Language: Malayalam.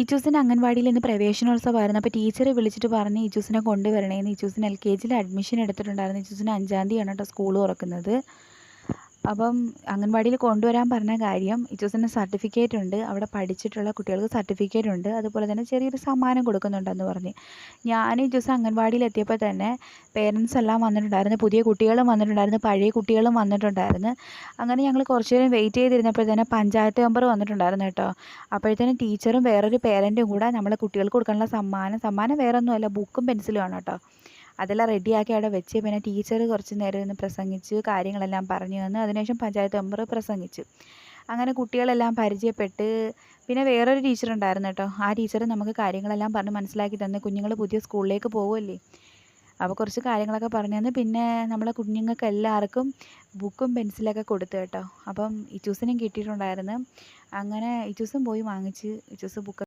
ഇച്ചൂസിന് അംഗൻവാടിയിൽ ഇന്ന് പ്രവേശനോത്സവമായിരുന്നു. അപ്പോൾ ടീച്ചർ വിളിച്ചിട്ട് പറഞ്ഞ് ഇച്ചൂസിനെ കൊണ്ടുവരണേന്ന്. ഇച്ചൂസിന് LKGയിൽ അഡ്മിഷൻ എടുത്തിട്ടുണ്ടായിരുന്നു. ഇച്ചൂസിന് 5-ാം തീയതിയാണ് കേട്ടോ സ്കൂൾ തുറക്കുന്നത്. അപ്പം അംഗൻവാടിയിൽ കൊണ്ടുവരാൻ പറഞ്ഞ കാര്യം, ഇച്ചൂസിന് സർട്ടിഫിക്കറ്റ് ഉണ്ട്, അവിടെ പഠിച്ചിട്ടുള്ള കുട്ടികൾക്ക് സർട്ടിഫിക്കറ്റ് ഉണ്ട്, അതുപോലെ തന്നെ ചെറിയൊരു സമ്മാനം കൊടുക്കുന്നുണ്ടെന്ന് പറഞ്ഞ്. ഞാൻ ഇച്ചൂസ് അംഗൻവാടിയിൽ എത്തിയപ്പോൾ തന്നെ പേരൻസ് എല്ലാം വന്നിട്ടുണ്ടായിരുന്നു, പുതിയ കുട്ടികളും വന്നിട്ടുണ്ടായിരുന്നു, പഴയ കുട്ടികളും വന്നിട്ടുണ്ടായിരുന്നു. അങ്ങനെ ഞങ്ങൾ കുറച്ച് നേരം വെയിറ്റ് ചെയ്തിരുന്നപ്പോൾ തന്നെ പഞ്ചായത്ത് മെമ്പർ വന്നിട്ടുണ്ടായിരുന്നു കേട്ടോ. അപ്പോഴത്തേനും ടീച്ചറും വേറൊരു പേരൻറ്റും കൂടെ നമ്മളെ കുട്ടികൾക്ക് കൊടുക്കാനുള്ള സമ്മാനം വേറെ ഒന്നുമല്ല, ബുക്കും പെൻസിലുമാണ് കേട്ടോ. അതെല്ലാം റെഡിയാക്കി അവിടെ വെച്ച് പിന്നെ ടീച്ചർ കുറച്ച് നേരം ഇരുന്ന് പ്രസംഗിച്ച് കാര്യങ്ങളെല്ലാം പറഞ്ഞു തന്നു. അതിനുശേഷം പഞ്ചായത്ത് മെമ്പർ പ്രസംഗിച്ചു. അങ്ങനെ കുട്ടികളെല്ലാം പരിചയപ്പെട്ട് പിന്നെ വേറൊരു ടീച്ചർ ഉണ്ടായിരുന്നു കേട്ടോ. ആ ടീച്ചർ നമുക്ക് കാര്യങ്ങളെല്ലാം പറഞ്ഞ് മനസ്സിലാക്കി തന്നു. കുഞ്ഞുങ്ങൾ പുതിയ സ്കൂളിലേക്ക് പോകുമല്ലേ, അപ്പോൾ കുറച്ച് കാര്യങ്ങളൊക്കെ പറഞ്ഞു തന്നു. പിന്നെ നമ്മളെ കുഞ്ഞുങ്ങൾക്ക് എല്ലാവർക്കും ബുക്കും പെൻസിലൊക്കെ കൊടുത്തു കേട്ടോ. അപ്പം ഇച്ചൂസിനും കിട്ടിയിട്ടുണ്ടായിരുന്നു. അങ്ങനെ ഇച്ചൂസും പോയി വാങ്ങിച്ച് ഇച്ചൂസ് ബുക്ക്